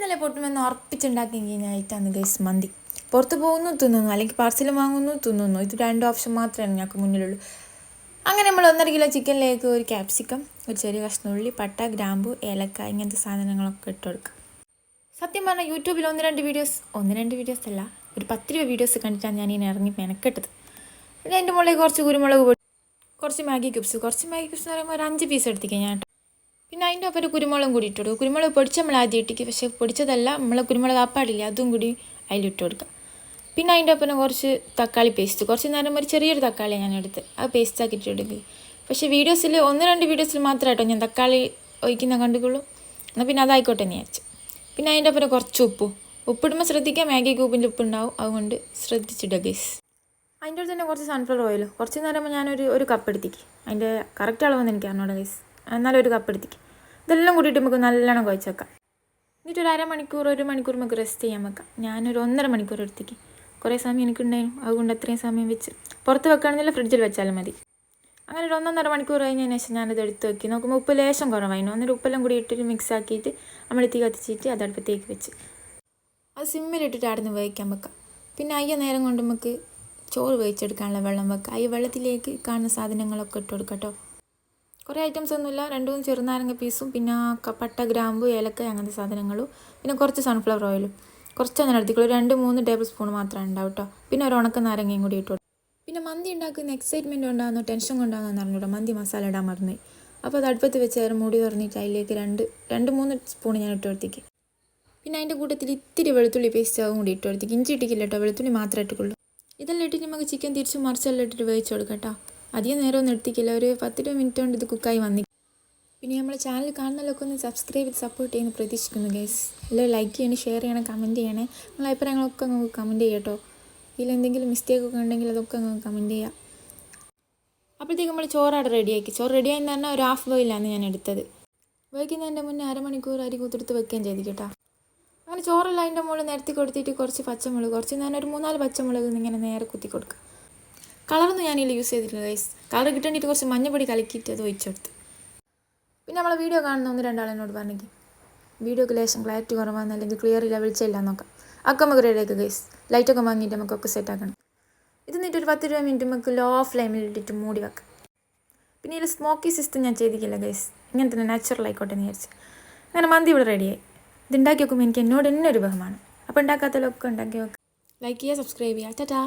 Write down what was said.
ഇന്നലെ പൊട്ടുമെന്ന് ഉറപ്പിച്ചുണ്ടാക്കി കഴിഞ്ഞായിട്ടാണ് ഗൈസ് മന്തി. പുറത്ത് പോകുന്നു തിന്നുന്നു, അല്ലെങ്കിൽ പാർസൽ വാങ്ങുന്നു തിന്നുന്നു. ഇത് രണ്ട് ഓപ്ഷൻ മാത്രമേ ഞങ്ങൾക്ക് മുന്നിലുള്ളൂ. അങ്ങനെ നമ്മൾ 1.5 കിലോ ചിക്കനിലേക്ക് ഒരു ക്യാപ്സിക്കം, ഒരു ചെറിയ കഷ്ണം ഉള്ളി, പട്ട, ഗ്രാമ്പു, ഏലക്ക ഇങ്ങനത്തെ സാധനങ്ങളൊക്കെ ഇട്ട് കൊടുക്കുക. സത്യം പറഞ്ഞാൽ യൂട്യൂബിൽ ഒന്ന് രണ്ട് വീഡിയോസ് അല്ല, ഒരു 10 രൂപ വീഡിയോസ് കണ്ടിട്ടാണ് ഞാൻ ഇനി ഇറങ്ങി മെനക്കെട്ടത്. പിന്നെ അതിൻ്റെ മുകളിൽ കുറച്ച് കുരുമുളക് പൊടി, കുറച്ച് മാഗി ക്യൂബ്സ് എന്ന് പറയുമ്പോൾ ഒരു 5 പീസ് എടുത്തിരിക്കാം ഞാൻ. പിന്നെ അതിൻ്റെ ഒപ്പം ഒരു കുരുമുളകും കൂടി ഇട്ട് കൊടുക്കും. കുരുമുളക് പൊടിച്ച് നമ്മൾ ആദ്യം ഇട്ടിക്ക്, പക്ഷേ പൊടിച്ചതല്ല, നമ്മൾ കുരുമുളക് ആപ്പാടില്ല, അതും കൂടി അതിലിട്ട് കൊടുക്കുക. പിന്നെ അതിൻ്റെ ഒപ്പം കുറച്ച് തക്കാളി പേസ്റ്റ്, കുറച്ച് നേരം ഒരു ചെറിയൊരു തക്കാളിയാണ് ഞാൻ എടുത്ത്, അത് പേസ്റ്റാക്കി ഇട്ടെടുക്കുക. പക്ഷേ വീഡിയോസിൽ 1-2 വീഡിയോസിൽ മാത്രമായിട്ടോ ഞാൻ തക്കാളി ഒഴിക്കുന്ന കണ്ടുകൊള്ളൂ. എന്നാൽ പിന്നെ അതായിക്കോട്ടെ എന്ന് വിചാരിച്ചു. പിന്നെ അതിൻ്റെ ഒപ്പം കുറച്ച് ഉപ്പിടുമ്പോൾ ശ്രദ്ധിക്കുക, മാഗി ക്യൂബിൻ്റെ ഉപ്പുണ്ടാവും, അതുകൊണ്ട് ശ്രദ്ധിച്ചിടുക ഗൈസ്. അതിൻ്റെ അടുത്ത് തന്നെ കുറച്ച് സൺഫ്ലവർ ഓയിൽ, കുറച്ച് നേരം ഞാനൊരു കപ്പ് എടുത്തിക്ക്. അതിൻ്റെ കറക്റ്റ് അളവെന്ന് എനിക്ക് അറിഞ്ഞൂടാ ഗൈസ്, എന്നാലും ഒരു കപ്പ് എടുത്തിക്ക്. ഇതെല്ലാം കൂട്ടിയിട്ട് നമുക്ക് നല്ലോണം കുഴച്ച് വെക്കാം. എന്നിട്ട് ഒരു 1 മണിക്കൂർ നമുക്ക് റെസ്റ്റ് ചെയ്യാൻ വെക്കാം. ഞാനൊരു 1.5 മണിക്കൂർ എടുത്തിക്ക്. കുറേ സമയം എനിക്കുണ്ടായിരുന്നു, അതുകൊണ്ട് അത്രയും സമയം വെച്ച് പുറത്ത് വെക്കുകയാണെന്നില്ല, ഫ്രിഡ്ജിൽ വെച്ചാലും മതി. അങ്ങനെ ഒരു 1.5 മണിക്കൂർ കഴിഞ്ഞതിന് ശേഷം ഞാനത് എടുത്ത് വെക്കി. നോക്കുമ്പോൾ ഉപ്പ് ലേശം കുറവായിരുന്നു. അന്നേരം ഉപ്പെല്ലാം കൂടി ഇട്ടിട്ട് മിക്സ് ആക്കിയിട്ട് നമ്മൾ തീ കത്തിച്ചിട്ട് അത് അടുപ്പത്തേക്ക് വെച്ച് അത് സിമ്മിലിട്ടിട്ട് ആടുന്ന് വേവിക്കാൻ വെക്കാം. പിന്നെ അയ്യ നേരം കൊണ്ട് നമുക്ക് ചോറ് വേവിച്ചെടുക്കാനുള്ള വെള്ളം വെക്കാം. ഈ വെള്ളത്തിലേക്ക് കാണുന്ന സാധനങ്ങളൊക്കെ ഇട്ട് കൊടുക്കാം കേട്ടോ. കുറേ ഐറ്റംസ് ഒന്നുമില്ല, 2-3 ചെറുനാരങ്ങ പീസും, പിന്നെ പട്ട, ഗ്രാമ്പു, ഏലക്ക അങ്ങനത്തെ സാധനങ്ങളും, പിന്നെ കുറച്ച് സൺഫ്ലവർ ഓയിലും, കുറച്ച് അങ്ങനെ എടുത്തിക്കുള്ളൂ. 2-3 ടേബിൾ സ്പൂൺ മാത്രമേ ഉണ്ടാവും കേട്ടോ. പിന്നെ ഒരു ഉണക്ക നാരങ്ങയും കൂടി ഇട്ടു. പിന്നെ മന്തി ഉണ്ടാക്കുന്ന എക്സൈറ്റ്മെൻറ്റ് കൊണ്ടാകുന്നോ ടെൻഷൻ കൊണ്ടാകുന്നോ അറിഞ്ഞൂട്ടോ, മന്തി മസാല ഇടാൻ മറന്നു. അപ്പോൾ അത് അടുപ്പത്ത് വെച്ച് മൂടി തുറന്നിട്ട് അതിലേക്ക് 2-3 സ്പൂൺ ഞാൻ ഇട്ട് കൊടുത്തേക്ക്. പിന്നെ അതിൻ്റെ കൂട്ടത്തിൽ ഇത്തിരി വെളുത്തുള്ളി പേസ്റ്റ് ആവും കൂടി ഇട്ട് കൊടുത്തേക്ക്. ഇഞ്ചി ഇട്ടിക്കില്ല കേട്ടോ, വെളുത്തുള്ളി മാത്രമേ ഇട്ടുള്ളൂ. ഇതെല്ലാം ഇട്ടിട്ട് നമുക്ക് ചിക്കൻ തിരിച്ച് മറിച്ചെല്ലാം ഇട്ടിട്ട് വേവിച്ച് കൊടുക്കാം കേട്ടോ. അധികം നേരം ഒന്നും എടുത്തിക്കില്ല, ഒരു 10-20 മിനിറ്റ് കൊണ്ട് ഇത് കുക്കായി വന്നി. പിന്നെ നമ്മുടെ ചാനൽ കാണുന്നതിലൊക്കെ ഒന്ന് സബ്സ്ക്രൈബ് ചെയ്ത് സപ്പോർട്ട് ചെയ്യുന്നു പ്രതീക്ഷിക്കുന്നു ഗൈസ്. എല്ലാവരും ലൈക്ക് ചെയ്യണം, ഷെയർ ചെയ്യണം, കമൻറ്റ് ചെയ്യണേ. നിങ്ങളുടെ അഭിപ്രായങ്ങളൊക്കെ നമുക്ക് കമൻറ്റ് ചെയ്യാം കേട്ടോ. ഇതിലെന്തെങ്കിലും മിസ്റ്റേക്കൊക്കെ ഉണ്ടെങ്കിൽ അതൊക്കെ നമുക്ക് കമൻറ്റ് ചെയ്യാം. അപ്പോഴത്തേക്ക് നമ്മൾ ചോറാടെ റെഡിയാക്കി. ചോറ് റെഡിയായെന്ന് പറഞ്ഞാൽ ഒരു ഹാഫ് ബോയിലാണ് ഞാൻ എടുത്തത്. വയ്ക്കുന്നതിൻ്റെ മുന്നേ 1/2 മണിക്കൂർ അരി കുത്തിയെടുത്ത് വെക്കുകയും ചെയ്തു കേട്ടോ. അങ്ങനെ ചോറെല്ലാം അതിൻ്റെ മുകളിൽ നിരത്തി കൊടുത്തിട്ട് കുറച്ച് പച്ചമുളക്, കുറച്ച് ഞാൻ ഒരു 3-4 പച്ചമുളക് ഇങ്ങനെ നേരെ കുത്തി കൊടുക്കുക. കളറൊന്നും ഞാനിതിൽ യൂസ് ചെയ്തിട്ടില്ല ഗൈസ്. കളർ കിട്ടേണ്ടിയിട്ട് കുറച്ച് മഞ്ഞപ്പൊടി കലക്കിയിട്ട് അത് ഒഴിച്ചെടുത്ത്. പിന്നെ നമ്മളെ വീഡിയോ കാണുന്ന 1-2 ആളെന്നോട് പറഞ്ഞെങ്കിൽ വീഡിയോക്ക് ലേശം ക്ലാരിറ്റി കുറവാണെന്ന്, അല്ലെങ്കിൽ ക്ലിയർ ഇല്ല, വെളിച്ചില്ല നോക്കാം. ഒക്കെ നമുക്ക് റെഡിയാക്കുക ഗൈസ്. ലൈറ്റൊക്കെ വാങ്ങിയിട്ട് നമുക്കൊക്കെ സെറ്റാക്കണം. ഇത് എന്നിട്ട് ഒരു 10-20 മിനിറ്റ് നമുക്ക് ലോ ഫ്ലെയിമിൽ ഇട്ടിട്ട് മൂടി വെക്കാം. പിന്നെ ഇതിൽ സ്മോക്കി സിസ്റ്റം ഞാൻ ചെയ്തിട്ടില്ല ഗൈസ്, ഇങ്ങനെ തന്നെ നാച്ചുറൽ ആയിക്കോട്ടെ എന്ന് വിചാരിച്ച്. അങ്ങനെ മന്തി ഇവിടെ റെഡിയായി. ഇത് ഉണ്ടാക്കി വെക്കുമ്പോൾ എനിക്ക് എന്നോട് തന്നെ ഒരു ബഹുമാനം. അപ്പോൾ ഉണ്ടാക്കാത്തതിലൊക്കെ ഉണ്ടാക്കി വെക്കാം. ലൈക്ക് ചെയ്യുക, സബ്സ്ക്രൈബ് ചെയ്യുക. ടാറ്റാ.